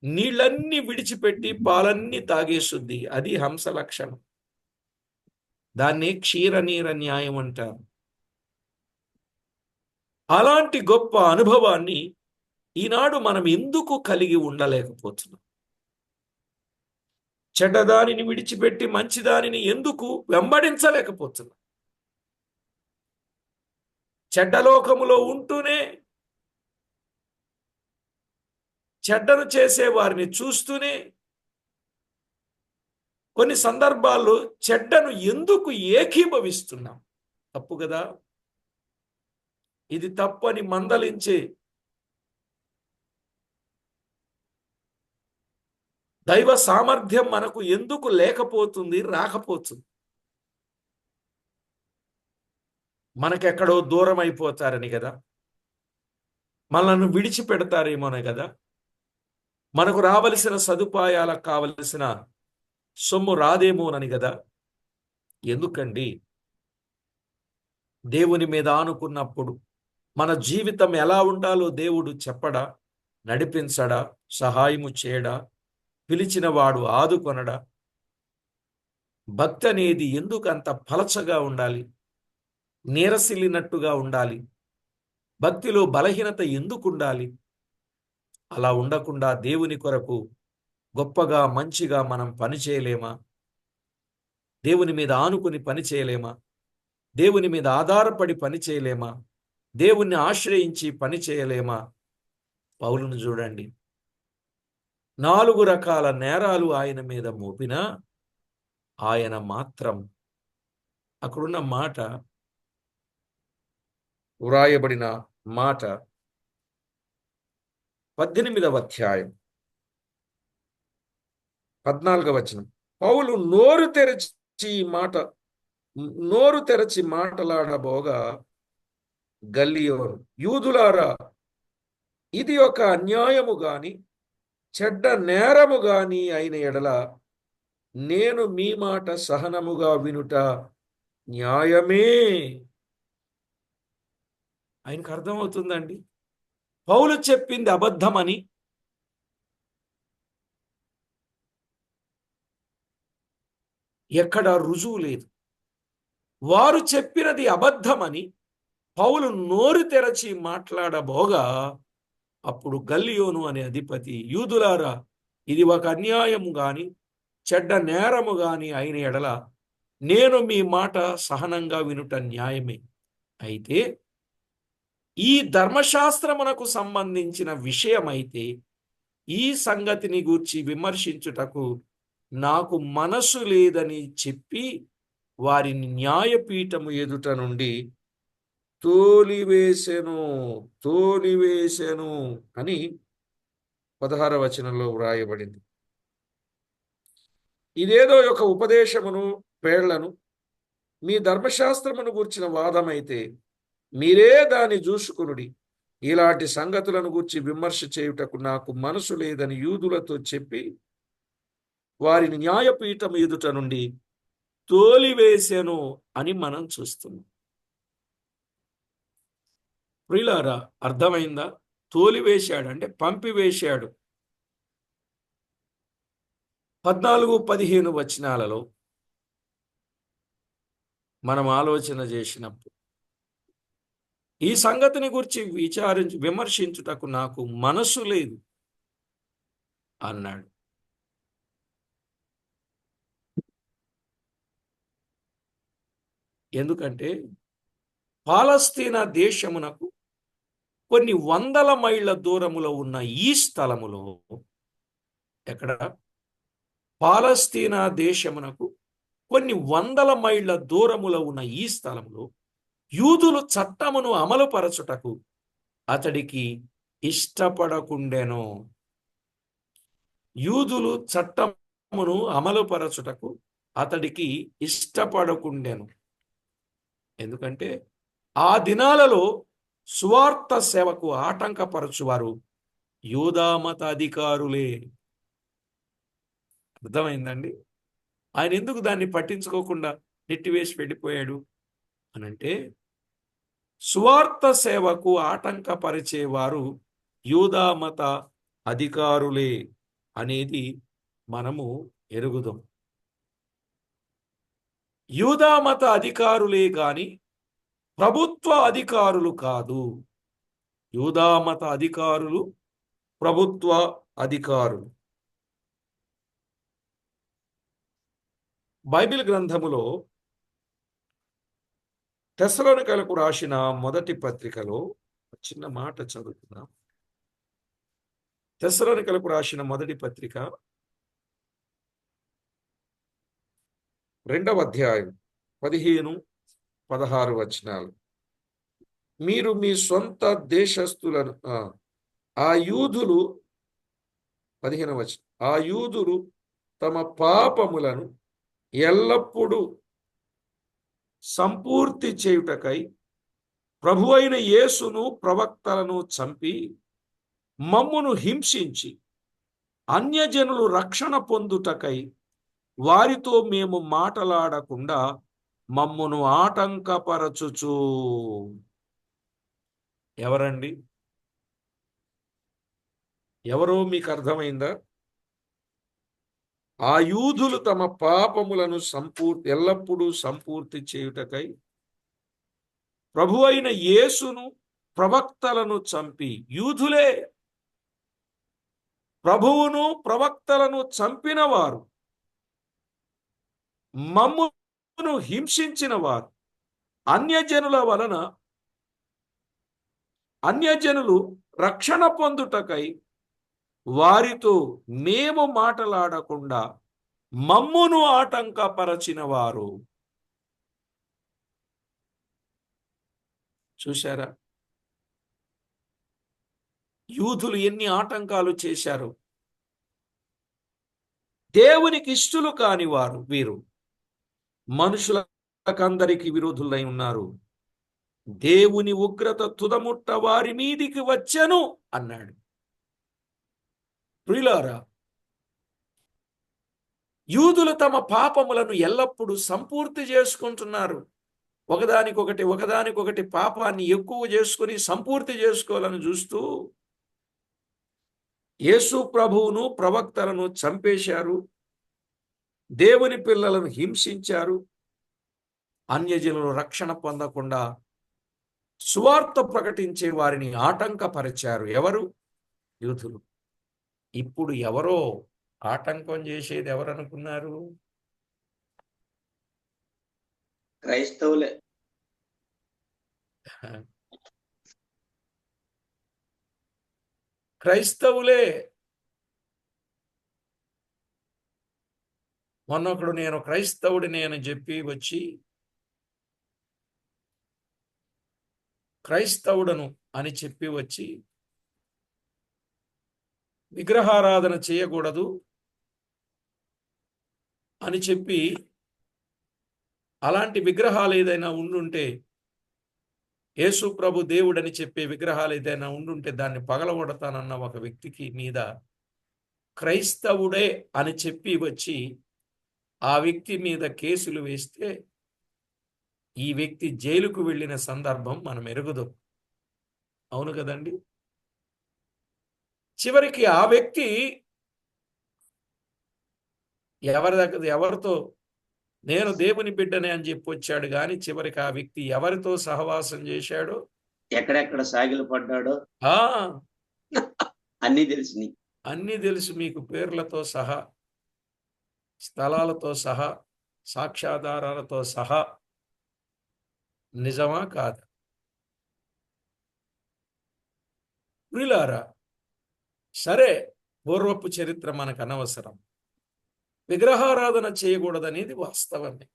నీళ్ళన్నీ విడిచిపెట్టి పాలన్నీ తాగేస్తుంది. అది హంస లక్షణం. దాన్ని క్షీరనీర న్యాయం అంటారు. అలాంటి గొప్ప అనుభవాన్ని ఈనాడు మనం ఎందుకు కలిగి ఉండలేకపోతున్నాం? చెడ్డదానిని విడిచిపెట్టి మంచిదానిని ఎందుకు వెంబడించలేకపోతున్నాం? చెడ్డలోకములో ఉంటూనే, చెడ్డను చేసే వారిని చూస్తూనే, కొన్ని సందర్భాల్లో చెడ్డను ఎందుకు ఏకీభవిస్తున్నాం? తప్పు కదా. ఇది తప్పని మందలించే దైవ సామర్థ్యం మనకు ఎందుకు లేకపోతుంది, రాకపోతుంది? మనకెక్కడో దూరం అయిపోతారని కదా, మనల్ని విడిచిపెడతారేమోనే కదా, మనకు రావలసిన సదుపాయాలకు కావలసిన సొమ్ము రాదేమోనని కదా. ఎందుకండి? దేవుని మీద ఆనుకున్నప్పుడు మన జీవితం ఎలా ఉండాలో దేవుడు చెప్పడా? నడిపించడా? సహాయము చేయడా? పిలిచిన వాడు ఆదుకొనడా? భక్తి అనేది ఎందుకు అంత పలచగా ఉండాలి, నీరసిల్లినట్టుగా ఉండాలి? భక్తిలో బలహీనత ఎందుకు ఉండాలి? అలా ఉండకుండా దేవుని కొరకు గొప్పగా మంచిగా మనం పని చేయలేమా? దేవుని మీద ఆనుకుని పని చేయలేమా? దేవుని మీద ఆధారపడి పని చేయలేమా? దేవుణ్ణి ఆశ్రయించి పని చేయలేమా? పౌలును చూడండి, 4 రకాల నేరాలు ఆయన మీద మోపినా ఆయన మాత్రం, అక్కడున్న మాట, వ్రాయబడిన మాట 18వ అధ్యాయం 14వ వచనం. పౌలు నోరు తెరచి మాటలాడబోగా గల్లియోను, యూదులారా, ఇది ఒక అన్యాయము గాని చెడ్డ నేరము గాని అయిన ఎడల నేను మీ మాట సహనముగా వినుట న్యాయమే. ఆయనకు అర్థమవుతుందండి, పౌలు చెప్పింది అబద్ధమని. ఎక్కడ రుజువు లేదు. వారు చెప్పినది అబద్ధమని పౌలు నోరు తెరచి మాట్లాడబోగా అప్పుడు గల్లియోను అనే అధిపతి, యూదులారా, ఇది ఒక అన్యాయము గాని చెడ్డ నేరము గాని అయిన ఎడల నేను మీ మాట సహనంగా వినుట న్యాయమే. అయితే ఈ ధర్మశాస్త్రమునకు సంబంధించిన విషయమైతే ఈ సంగతిని గూర్చి విమర్శించుటకు నాకు మనసు లేదని చెప్పి వారిని న్యాయపీఠము ఎదుట నుండి తోలివేసెను అని 16వ వచనంలో వ్రాయబడింది. ఇదేదో ఒక ఉపదేశమును పేర్లను మీ ధర్మశాస్త్రమును గూర్చిన వాదమైతే మీరే దాన్ని చూసుకునుడి. ఇలాంటి సంగతులను గూర్చి విమర్శ చేయుటకు నాకు మనసు లేదని యూదులతో చెప్పి వారిని న్యాయపీఠం ఎదుట నుండి తోలివేసెను అని మనం చూస్తున్నాం. ప్రియులారా, అర్థమైందా? తోలివేశాడు అంటే పంపివేశాడు. 14-15 వచనాలలో మనం ఆలోచన చేసినప్పుడు ఈ సంగతిని గురించి విమర్శించుటకు నాకు మనసు లేదు అన్నాడు. ఎందుకంటే పాలస్తీనా దేశమునకు కొన్ని 100 మైళ్ళ దూరములో ఉన్న ఈ స్థలములో, ఎక్కడ? పాలస్తీనా దేశమునకు కొన్ని 100 మైళ్ళ దూరములో ఉన్న ఈ స్థలములో యూదులు చట్టమును అమలుపరచుటకు అతడికి ఇష్టపడకుండెను. యూదులు చట్టమును అమలుపరచుటకు అతడికి ఇష్టపడకుండెను. ఎందుకంటే ఆ దినాలలో సువార్త సేవకు ఆటంకపరచువారు యూదామత అధికారులే. అర్థమైందండి? ఆయన ఎందుకు దాన్ని పట్టించుకోకుండా నెట్టివేసి వెళ్ళిపోయాడు అనంటే, సువార్త సేవకు ఆటంకపరిచేవారు యూదామత అధికారులే అనేది మనము ఎరుగుదాం. యూదామత అధికారులే గాని ప్రభుత్వ అధికారులు కాదు. యూదామత అధికారులు ప్రభుత్వ అధికారులు. బైబిల్ గ్రంథములో తెస్సలోనికలకు రాసిన మొదటి పత్రికలో చిన్న మాట చదువుకుందాం. తెస్సలోనికలకు రాసిన మొదటి పత్రిక 2వ అధ్యాయం 15-16 వచనాలు. మీరు మీ సొంత దేశస్థులను ఆ యూదులు 15వ వచనం, ఆ యూదులు తమ పాపములను ఎల్లప్పుడూ సంపూర్తి చేయుటకై ప్రభువైన యేసును ప్రవక్తలను చంపి మమ్మును హింసించి అన్యజనులు రక్షణ పొందుటకై వారితో మేము మాటలాడకుండా మమ్మును ఆటంకపరచుచు. ఎవరండి? ఎవరో మీకు అర్థమైందా? ఆ యూదులు తమ పాపములను ఎల్లప్పుడూ సంపూర్తి చేయుటకై ప్రభువైన యేసును ప్రవక్తలను చంపి, యూదులే ప్రభువును ప్రవక్తలను చంపిన వారు, మమ్మును హింసించిన వారు, అన్యజనులు రక్షణ పొందుటకై వారితో మేము మాటలాడకుండా మమ్మును ఆటంకపరచిన వారు. చూశారా? యూదులు ఎన్ని ఆటంకాలు చేశారు. దేవునికి ఇష్టలు కాని వారు వీరు మనుషులకందరికి విరోధులై ఉన్నారు. దేవుని ఉగ్రత తుదముట్ట వారి మీదికి వచ్చెను అన్నాడు. ప్రియులారా, యూదులు తమ పాపములను ఎల్లప్పుడూ సంపూర్తి చేసుకుంటున్నారు. ఒకదానికొకటి పాపాన్ని ఎక్కువ చేసుకుని సంపూర్తి చేసుకోవాలని చూస్తూ యేసు ప్రభువును ప్రవక్తలను చంపేశారు, దేవుని పిల్లలను హింసించారు, అన్యజనులు రక్షణ పొందకుండా సువార్త ప్రకటించే వారిని ఆటంకపరిచారు. ఎవరు? యూదులు. ఇప్పుడు ఎవరో ఆటంకం చేసేది ఎవరనుకున్నారు? క్రైస్తవులే. క్రైస్తవులే. మొన్నొకడు నేను క్రైస్తవుడిని అని చెప్పి వచ్చి క్రైస్తవుడను అని చెప్పి వచ్చి విగ్రహారాధన చేయకూడదు అని చెప్పి, అలాంటి విగ్రహాలు ఏదైనా ఉండుంటే, యేసు ప్రభు దేవుడని చెప్పే విగ్రహాలు ఏదైనా ఉండుంటే దాన్ని పగలగొడతానన్న ఒక వ్యక్తికి మీద క్రైస్తవుడే అని చెప్పి వచ్చి ఆ వ్యక్తి మీద కేసులు వేస్తే ఈ వ్యక్తి జైలుకు వెళ్ళిన సందర్భం మనం ఎరుగుదాం. అవును కదండి? చివరికి ఆ వ్యక్తి ఎవరితో నేను దేవుని బిడ్డనే అని చెప్పి వచ్చాడు, కానీ చివరికి ఆ వ్యక్తి ఎవరితో సహవాసం చేశాడో, ఎక్కడెక్కడ సాగిలు పడ్డాడో అన్నీ తెలుసు మీకు, పేర్లతో సహా, స్థలాలతో సహా, సాక్ష్యాధారాలతో సహా. నిజమా కాదా? ప్రియులారా, సరే, పూర్వపు చరిత్ర మనకు అనవసరం. విగ్రహారాధన చేయకూడదనేది వాస్తవమే.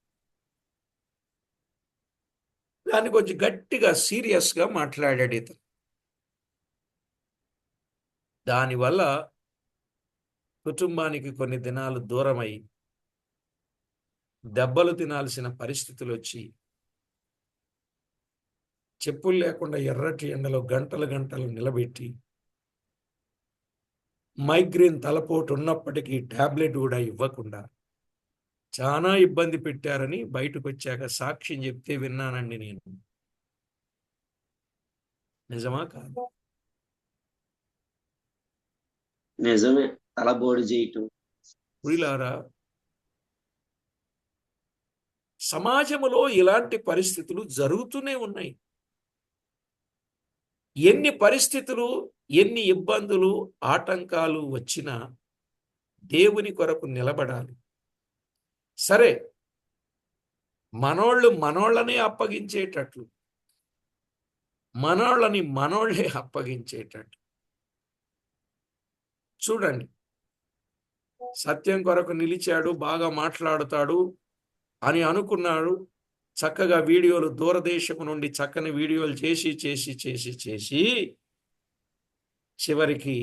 దాన్ని కొంచెం గట్టిగా సీరియస్గా మాట్లాడాడు ఇతను. దానివల్ల కుటుంబానికి కొన్ని దినాలు దూరమై దెబ్బలు తినాల్సిన పరిస్థితులు వచ్చి, చెప్పులు లేకుండా ఎర్రటి ఎండలో గంటలు గంటలు నిలబెట్టి మైగ్రేన్ తలపోటు ఉన్నప్పటికీ టాబ్లెట్ కూడా ఇవ్వకుండా చాలా ఇబ్బంది పెట్టారని బయటకు వచ్చాక సాక్ష్యం చెప్తే విన్నానండి నేను. నిజమా కాదు? నిజమే. తలబోడి చేయటం. ప్రియులారా, సమాజంలో ఇలాంటి పరిస్థితులు జరుగుతూనే ఉన్నాయి. ఎన్ని పరిస్థితులు, ఎన్ని ఇబ్బందులు, ఆటంకాలు వచ్చినా దేవుని కొరకు నిలబడాలి. సరే, మనోళ్ళనే అప్పగించేటట్లు, మనోళ్ళే అప్పగించేటట్లు చూడండి. సత్యం కొరకు నిలిచాడు, బాగా మాట్లాడుతాడు అని అనుకున్నాడు. చక్కగా వీడియోలు, దూరదేశపు నుండి చక్కని వీడియోలు చేసి చివరికి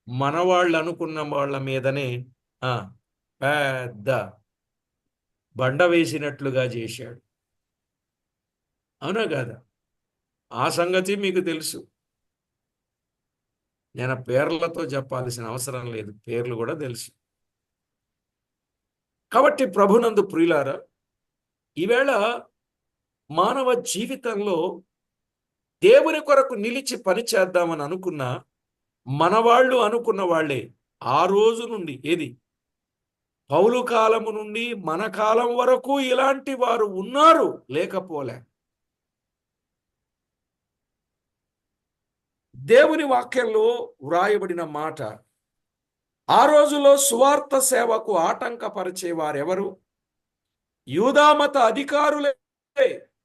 మనవాళ్ళు అనుకున్న వాళ్ళ మీదనే పెద్ద బండ వేసినట్లుగా చేశాడు. అవునా కాదా? ఆ సంగతి మీకు తెలుసు. నేను పేర్లతో చెప్పాల్సిన అవసరం లేదు, పేర్లు కూడా తెలుసు. కాబట్టి ప్రభునందు ప్రియులారా, ఈవేళ మానవ జీవితంలో దేవుని కొరకు నిలిచి పని చేద్దామని అనుకున్న మనవాళ్ళు అనుకున్న వాళ్ళే ఆ రోజు నుండి, ఏది పౌలు కాలము నుండి మన కాలం వరకు ఇలాంటి వారు ఉన్నారు, లేకపోలే. దేవుని వాక్యంలో వ్రాయబడిన మాట, ఆ రోజులో సువార్త సేవకు ఆటంకపరిచే వారెవరు? యూదామత అధికారులే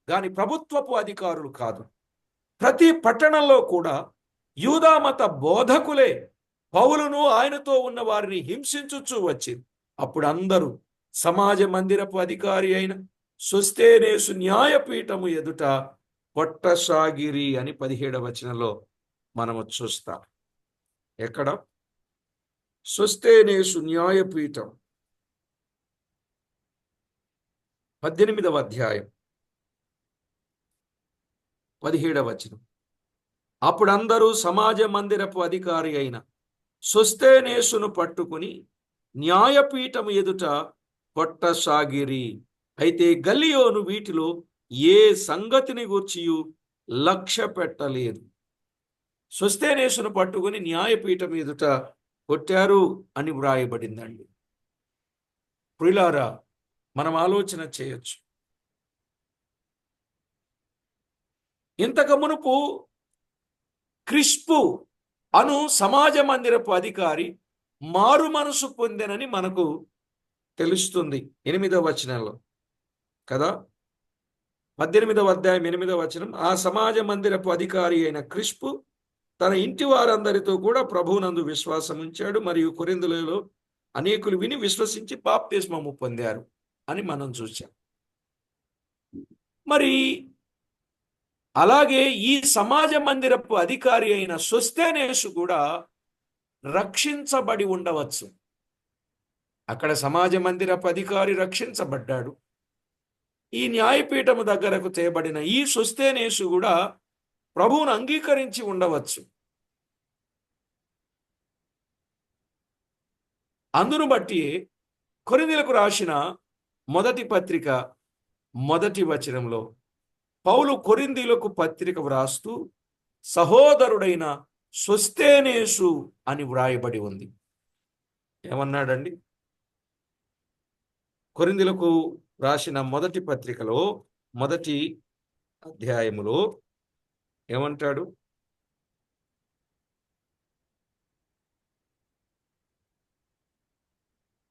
గాని ప్రభుత్వపు అధికారులు కాదు. ప్రతి పట్టణంలో కూడా యూదామత బోధకులే పౌలును ఆయనతో ఉన్న వారిని హింసించుచూ వచ్చింది. అప్పుడు అందరూ సమాజ మందిరపు అధికారి అయిన సోస్తేనేసు న్యాయపీఠము ఎదుట కొట్టసాగిరి అని 17వ వచనంలో మనము చూస్తాం. ఎక్కడ? సోస్తేనేసు న్యాయపీఠం 18వ అధ్యాయం 17వ వచనం. అప్పుడు అందరూ సమాజ మందిరపు అధికారి అయిన సోస్తేనేసును పట్టుకుని న్యాయపీఠము ఎదుట కొట్టసాగిరి. అయితే గల్లియోను వీటిలో ఏ సంగతిని గూర్చియు లక్ష్య పెట్టలేదు. సోస్తేనేసును పట్టుకుని న్యాయపీఠం ఎదుట కొట్టారు అని వ్రాయబడిందండి. ప్రియులారా, మనం ఆలోచన చేయొచ్చు. ఇంతకు మునుపు క్రిస్పు అను సమాజ మందిరపు అధికారి మారు మనసు పొందెనని మనకు తెలుస్తుంది 8వ వచనంలో కదా. 18వ అధ్యాయం 8వ వచనం. ఆ సమాజ మందిరపు అధికారి అయిన క్రిస్పు తన ఇంటి వారందరితో కూడా ప్రభువునందు విశ్వాసం ఉంచాడు, మరియు కొరింథీయులలో అనేకులు విని విశ్వసించి బాప్తిస్మము పొందారు అని మనం చూసాం. మరి అలాగే ఈ సమాజ మందిరపు అధికారి అయిన సోస్తేనేసు కూడా రక్షించబడి ఉండవచ్చు. అక్కడ సమాజ మందిరపు అధికారి రక్షించబడ్డాడు. ఈ న్యాయపీఠము దగ్గరకు చేయబడిన ఈ సోస్తేనేసు కూడా ప్రభువును అంగీకరించి ఉండవచ్చు. అందును బట్టి కొరింథీయులకు రాసిన మొదటి పత్రిక 1వ వచనంలో పౌలు కొరింథీయులకు పత్రిక వ్రాస్తూ సహోదరుడైన సోస్తేనేసు అని వ్రాయబడి ఉంది. ఏమన్నాడండి? కొరింథీయులకు రాసిన మొదటి పత్రికలో 1వ అధ్యాయములో ఏమంటాడు?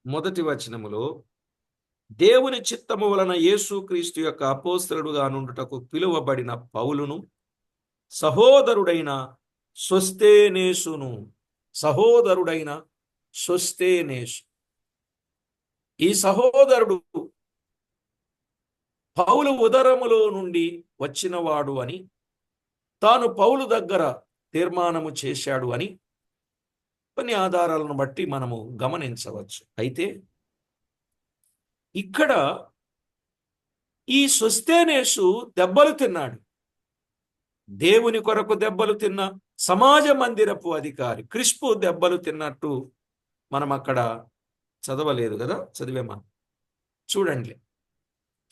మొదటి వచనములో, దేవుని చిత్తము వలన యేసుక్రీస్తు యొక్క అపోస్తలుడుగా నుండుటకు పిలువబడిన పౌలును సహోదరుడైన సోస్తేనేసు. ఈ సహోదరుడు పౌలు ఉదరములో నుండి వచ్చినవాడు అని, తాను పౌలు దగ్గర తీర్మానము చేశాడు అని కొన్ని ఆధారాలను బట్టి మనము గమనించవచ్చు. అయితే ఇక్కడ ఈ సోస్తేనేసు దెబ్బలు తిన్నాడు. దేవుని కొరకు దెబ్బలు తిన్న సమాజ మందిరపు అధికారి. క్రిస్పు దెబ్బలు తిన్నట్టు మనం అక్కడ చదవలేదు కదా, చదివేమా? చూడండి.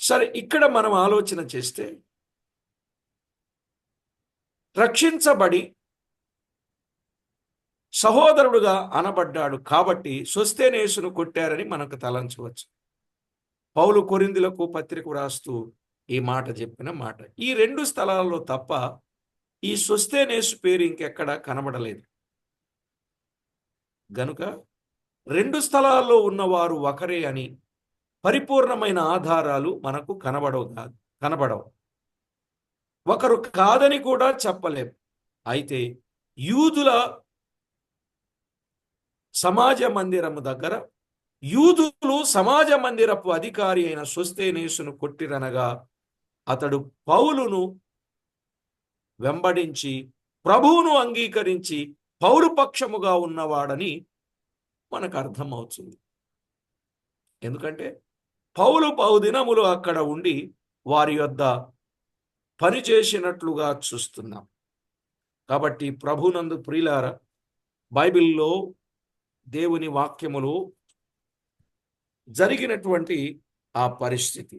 సరే, ఇక్కడ మనం ఆలోచన చేస్తే రక్షించబడి సహోదరుడుగా అనబడ్డాడు కాబట్టి సొస్తేనేసును కొట్టారని మనకు తలంచవచ్చు. పౌలు కొరింథీయులకు పత్రిక రాస్తూ ఈ మాట చెప్పిన మాట. ఈ 2 స్థలాల్లో తప్ప ఈ సొస్తేనేసు పేరు ఇంకెక్కడ కనబడలేదు. గనుక 2 స్థలాల్లో ఉన్నవారు ఒకరే అని పరిపూర్ణమైన ఆధారాలు మనకు కనబడవు. ఒకరు కాదని కూడా చెప్పలేం. అయితే యూదుల సమాజ మందిరము దగ్గర యూదులు సమాజ మందిరపు అధికారి అయిన సొస్తేనేసును కొట్టిరనగా అతడు పౌలును వెంబడించి ప్రభువును అంగీకరించి పౌలు పక్షముగా ఉన్నవాడని మనకు అర్థమవుతుంది. ఎందుకంటే పౌలు బహుదినములు అక్కడ ఉండి వారి యొద్ద పనిచేసినట్లుగా చూస్తున్నాం. కాబట్టి ప్రభునందు ప్రియులారా, బైబిల్లో దేవుని వాక్యములో జరిగినటువంటి ఆ పరిస్థితి,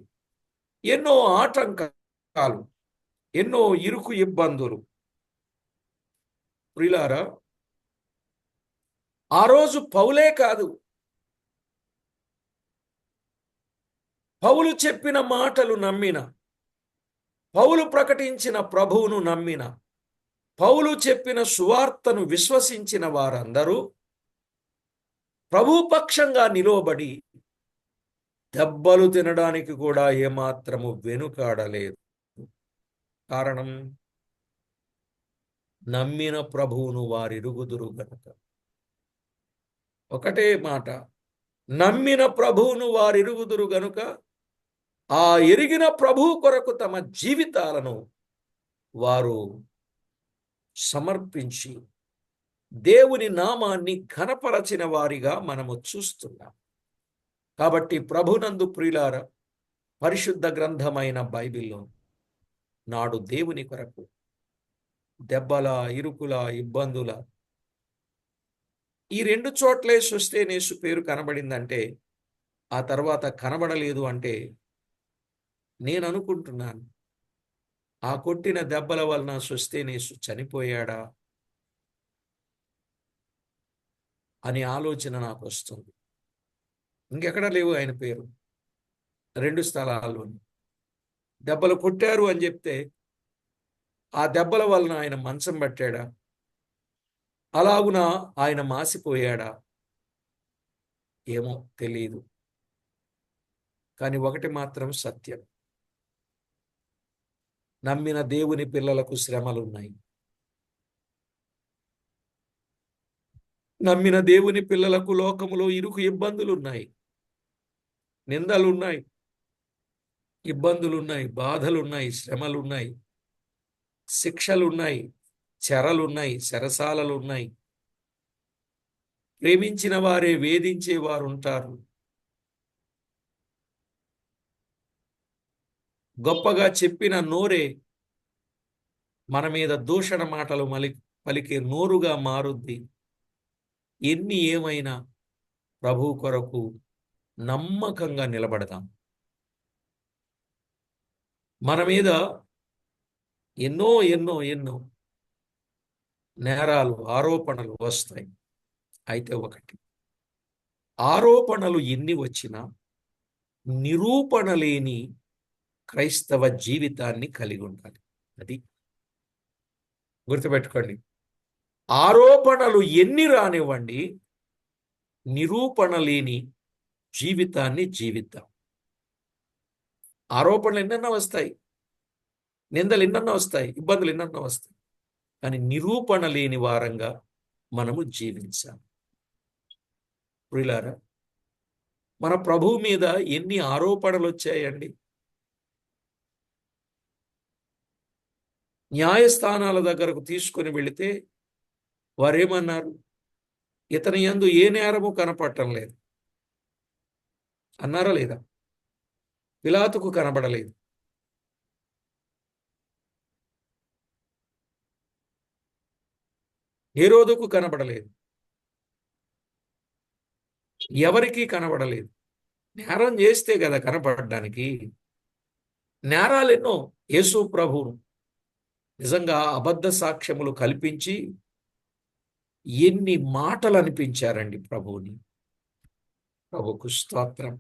ఎన్నో ఆటంకాలు, ఎన్నో ఇరుకు ఇబ్బందులు. ప్రియులారా, ఆ రోజు పౌలే కాదు, పౌలు చెప్పిన మాటలు నమ్మిన, పౌలు ప్రకటించిన ప్రభువును నమ్మిన, పౌలు చెప్పిన సువార్తను విశ్వసించిన వారందరూ ప్రభుపక్షంగా నిలవబడి దెబ్బలు తినడానికి కూడా ఏమాత్రము వెనుకాడలేదు. కారణం, నమ్మిన ప్రభువును వారిరుగుదురు గనుక. ఒకటే మాట, నమ్మిన ప్రభువును వారిరుగుదురు గనుక ఆ ఎరిగిన ప్రభువు కొరకు తమ జీవితాలను వారు సమర్పించి దేవుని నామాన్ని ఘనపరచిన వారిగా మనము చూస్తున్నాం. కాబట్టి ప్రభునందు ప్రియులారా, పరిశుద్ధ గ్రంథమైన బైబిల్లో నాడు దేవుని కొరకు దెబ్బల, ఇరుకుల, ఇబ్బందుల ఈ 2 చోట్లే సొస్తేనేసు పేరు కనబడిందంటే, ఆ తర్వాత కనబడలేదు అంటే నేను అనుకుంటున్నాను, ఆ కొట్టిన దెబ్బల వలన సొస్తేనేసు చనిపోయాడా అని ఆలోచన నాకు వస్తుంది. ఇంకెక్కడ లేవు ఆయన పేరు. 2 స్థలాల్లోని దెబ్బలు కొట్టారు అని చెప్తే, ఆ దెబ్బల వలన ఆయన మంచం పట్టాడా, అలాగున ఆయన మాసిపోయాడా, ఏమో తెలియదు. కానీ ఒకటి మాత్రం సత్యం, నమ్మిన దేవుని పిల్లలకు శ్రమలున్నాయి. నమ్మిన దేవుని పిల్లలకు లోకములో ఇరుకు ఇబ్బందులున్నాయి, నిందలున్నాయి, ఇబ్బందులున్నాయి, బాధలున్నాయి, శ్రమలున్నాయి, శిక్షలున్నాయి, చెరలున్నాయి, చెరసాలలున్నాయి. ప్రేమించిన వారే వేధించేవారు ఉంటారు. గొప్పగా చెప్పిన నోరే మన మీద దూషణ మాటలు పలికే నోరుగా మారుద్ది. ఎన్ని ఏమైనా ప్రభు కొరకు నమ్మకంగా నిలబడదాం. మన మీద ఎన్నో ఎన్నో ఎన్నో నేరాలు, ఆరోపణలు వస్తాయి. అయితే ఒకటి, ఆరోపణలు ఎన్ని వచ్చినా నిరూపణ లేని క్రైస్తవ జీవితాన్ని కలిగి ఉండాలి. అది గుర్తుపెట్టుకోండి. ఆరోపణలు ఎన్ని రానివ్వండి, నిరూపణ లేని జీవితాన్ని జీవిద్దాం. ఆరోపణలు ఎన్నన్నా వస్తాయి, నిందలు ఎన్నన్నా వస్తాయి, ఇబ్బందులు ఎన్నన్నా వస్తాయి, కానీ నిరూపణ లేని వారంగా మనము జీవించాలి. ప్రియులారా, మన ప్రభువు మీద ఎన్ని ఆరోపణలు వచ్చాయండి. న్యాయస్థానాల దగ్గరకు తీసుకొని వెళితే వారేమన్నారు, ఇతని యందు ఏ నేరము కనపడటం లేదు అన్నారా లేదా? పిలాతుకు కనబడలేదు. హేరోదుకు కనబడలేదు, ఎవరికీ కనబడలేదు. నేరం చేస్తే కదా కనపడడానికి. నేరాలు ఎన్నో. యేసు ప్రభువును నిజంగా అబద్ధ సాక్ష్యములు కల్పించి ఎన్ని మాటలు అనిపించారండి ప్రభువుని. ప్రభుకు స్తోత్రం.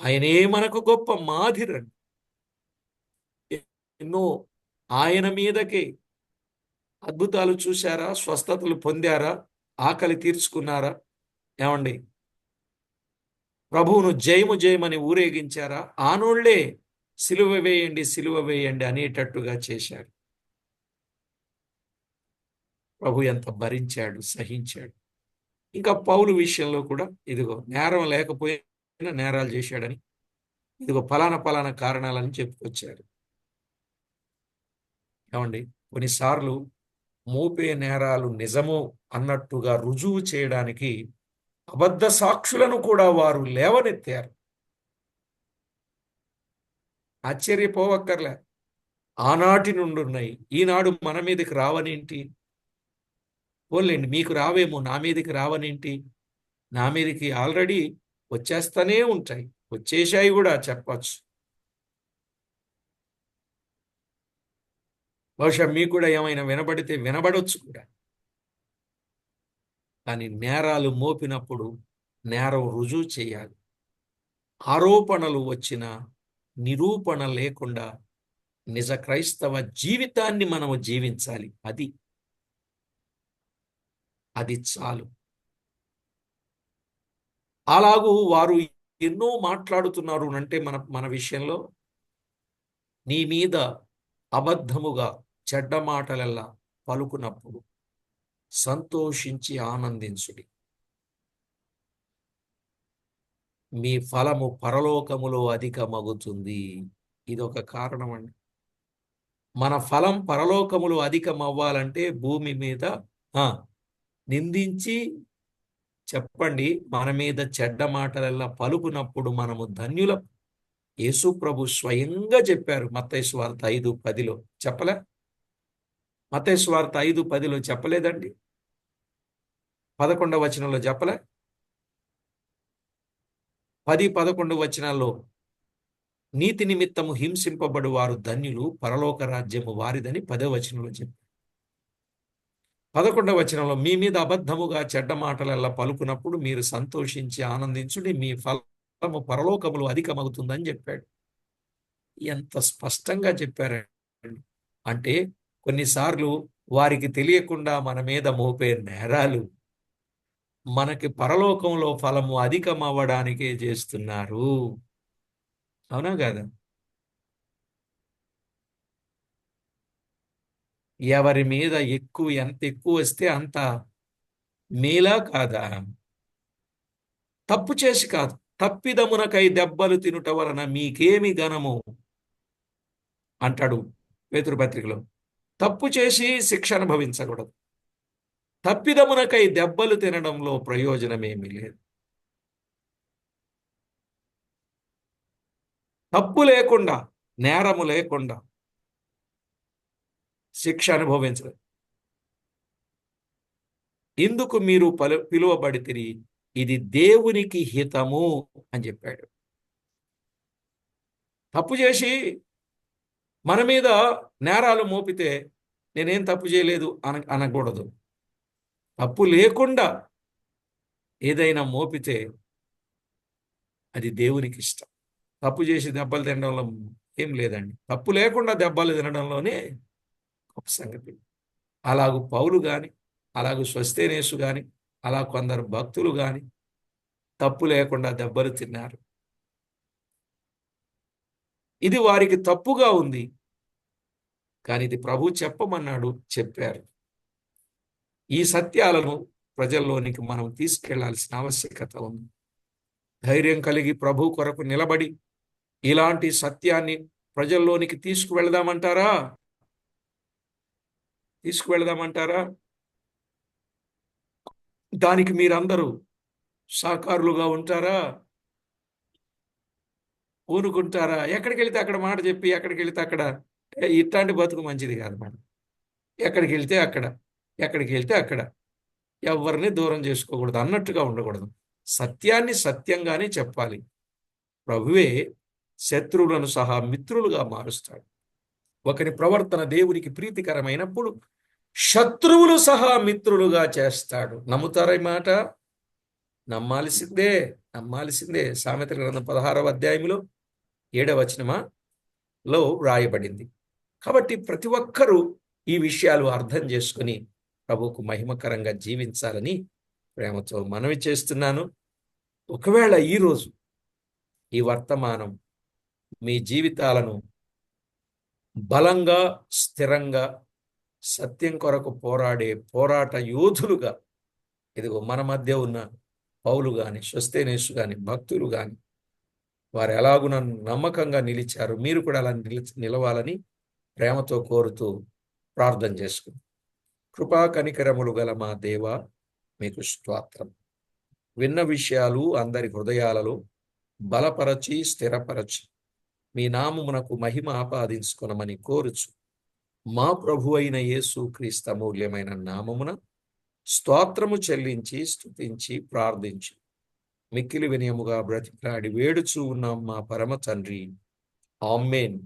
ఆయనే మనకు గొప్ప మాదిరండి. ఎన్నో ఆయన మీదకే అద్భుతాలు చూశారా, స్వస్థతలు పొందారా, ఆకలి తీర్చుకున్నారా? ఏమండి, ప్రభువును జయము జయమని ఊరేగించారా? ఆనోళ్లే సిలువ వేయండి, సిలువ వేయండి అనేటట్టుగా చేశారు. ప్రభు ఎంత భరించాడు, సహించాడు. ఇంకా పౌలు విషయంలో కూడా ఇదిగో నేరం లేకపోయినా నేరాలు చేశాడని, ఇదిగో ఫలానా ఫలానా కారణాలని చెప్పుకొచ్చాడు. ఏమండి, కొన్నిసార్లు మోపే నేరాలు నిజము అన్నట్టుగా రుజువు చేయడానికి అబద్ధ సాక్షులను కూడా వారు లేవనెత్తారు. ఆశ్చర్యపోవక్కర్లే. ఆనాటి నుండి ఉన్నాయి, ఈనాడు మన మీదకి రావనేంటి? పోలేండి, మీకు రావేమో, నా మీదకి రావనేంటి? నా మీదకి ఆల్రెడీ వచ్చేస్తూనే ఉంటాయి, వచ్చేసాయి కూడా చెప్పచ్చు. బహుశా మీకు కూడా ఏమైనా వినబడితే వినబడొచ్చు కూడా. కానీ నేరాలు మోపినప్పుడు నేరం రుజువు చేయాలి. ఆరోపణలు వచ్చిన నిరూపణ లేకుండా నిజ క్రైస్తవ జీవితాన్ని మనము జీవించాలి. అది చాలు. అలాగూ వారు ఎన్నో మాట్లాడుతున్నారు అంటే మన విషయంలో, నీ మీద అబద్ధముగా చెడ్డ మాటలెల్లా పలుకునప్పుడు సంతోషించి ఆనందించుడి, మీ ఫలము పరలోకములో అధికమగుతుంది. ఇదొక కారణం అండి. మన ఫలం పరలోకములో అధికమవ్వాలంటే భూమి మీద నిందించి చెప్పండి, మన మీద చెడ్డ మాటలెల్లా పలుకునప్పుడు మనము ధన్యులం. యేసు ప్రభు స్వయంగా చెప్పారు మత్తయి సువార్త 5:10. చెప్పలే? మత్తయి సువార్త 5:10 చెప్పలేదండి? 11వ వచనంలో చెప్పలే? 10-11 వచనాల్లో నీతి నిమిత్తము హింసింపబడు వారు ధన్యులు, పరలోక రాజ్యము వారిదని 10వ వచనంలో చెప్పారు. 11వ వచనంలో మీ మీద అబద్ధముగా చెడ్డ మాటలెల్లా పలుకునప్పుడు మీరు సంతోషించి ఆనందించుడి, మీ ఫలము పరలోకములు అధికమవుతుందని చెప్పాడు. ఎంత స్పష్టంగా చెప్పారండి. అంటే కొన్నిసార్లు వారికి తెలియకుండా మన మీద మోపే నేరాలు మనకి పరలోకంలో ఫలము అధికమవ్వడానికే చేస్తున్నారు. అవునా కాదా? ఎవరి మీద ఎంత ఎక్కువ వస్తే అంత మేలా కాదా? తప్పు చేసి కాదు, తప్పిదమునకై దెబ్బలు తినుట వలన మీకేమి ఘనము అంటాడు పేతురు పత్రికలో. తప్పు చేసి శిక్ష అనుభవించకూడదు. తప్పిదమునకై దెబ్బలు తినడంలో ప్రయోజనమేమీ లేదు. తప్పు లేకుండా, నేరము లేకుండా శిక్ష అనుభవించలేదు. ఇందుకు మీరు పిలువబడితిరి, ఇది దేవునికి హితము అని చెప్పాడు. తప్పు చేసి మన మీద నేరాలు మోపితే నేనేం తప్పు చేయలేదు అనకూడదు. తప్పు లేకుండా ఏదైనా మోపితే అది దేవునికి ఇష్టం. తప్పు చేసి దెబ్బలు తినడంలో ఏం లేదండి. తప్పు లేకుండా దెబ్బలు తినడంలోనే గొప్ప సంగతి. అలాగూ పౌలు గాని, అలాగూ స్వస్థేనేసు గాని, అలా కొందరు భక్తులు గాని తప్పు లేకుండా దెబ్బలు తిన్నారు. ఇది వారికి తప్పుగా ఉంది, కానీ ఇది ప్రభు చెప్పమన్నాడు, చెప్పారు. ఈ సత్యాలను ప్రజల్లోనికి మనం తీసుకెళ్లాల్సిన ఆవశ్యకత ఉంది. ధైర్యం కలిగి ప్రభు కొరకు నిలబడి ఇలాంటి సత్యాన్ని ప్రజల్లోనికి తీసుకువెళదామంటారా? దానికి మీరందరూ సహకారులుగా ఉంటారా? ఊరుకుంటారా? ఎక్కడికి వెళితే అక్కడ మాట చెప్పి, ఎక్కడికి వెళితే అక్కడ ఇట్లాంటి బతుకు మంచిది కాదు. మనం ఎక్కడికి వెళితే అక్కడ ఎక్కడికి వెళ్తే అక్కడ. ఎవరిని దూరం చేసుకోకూడదు, అన్నట్టుగా ఉండకూడదు. సత్యాన్ని సత్యంగానే చెప్పాలి. ప్రభువే శత్రువులను సహా మిత్రులుగా మారుస్తాడు. ఒకరి ప్రవర్తన దేవునికి ప్రీతికరమైనప్పుడు శత్రువులు సహా మిత్రులుగా చేస్తాడు. నమ్ముతారా ఈ మాట? నమ్మాల్సిందే, నమ్మాల్సిందే. సామెతల గ్రంథం 16వ అధ్యాయంలో 7వ వచనంలో వ్రాయబడింది. కాబట్టి ప్రతి ఒక్కరూ ఈ విషయాలు అర్థం చేసుకుని ప్రభువుకు మహిమకరంగా జీవించాలని ప్రేమతో మనవి చేస్తున్నాను. ఒకవేళ ఈరోజు ఈ వర్తమానం మీ జీవితాలను బలంగా, స్థిరంగా, సత్యం కొరకు పోరాడే పోరాట యోధులుగా, ఇదిగో మన మధ్య ఉన్న పౌలు గాని, సోస్తెనేసు గాని, భక్తులు గాని, వారు ఎలాగున నమ్మకంగా నిలిచారు, మీరు కూడా అలా నిలవాలని ప్రేమతో కోరుతూ ప్రార్థన చేసుకుందాం. కృపా కనికరములు గల మా దేవ, మీకు స్తోత్రం. విన్న విషయాలు అందరి హృదయాలలో బలపరచి స్థిరపరచి మీ నామమునకు మహిమ ఆపాదించుకొనమని కోరుచు మా ప్రభు అయిన యేసు క్రీస్తు అమూల్యమైన నామమున స్తోత్రము చెల్లించి స్తుతించి ప్రార్థించి మిక్కిలి వినయముగా బ్రతిమలాడి వేడుచూ ఉన్నాం మా పరమ తండ్రి. ఆమేన్.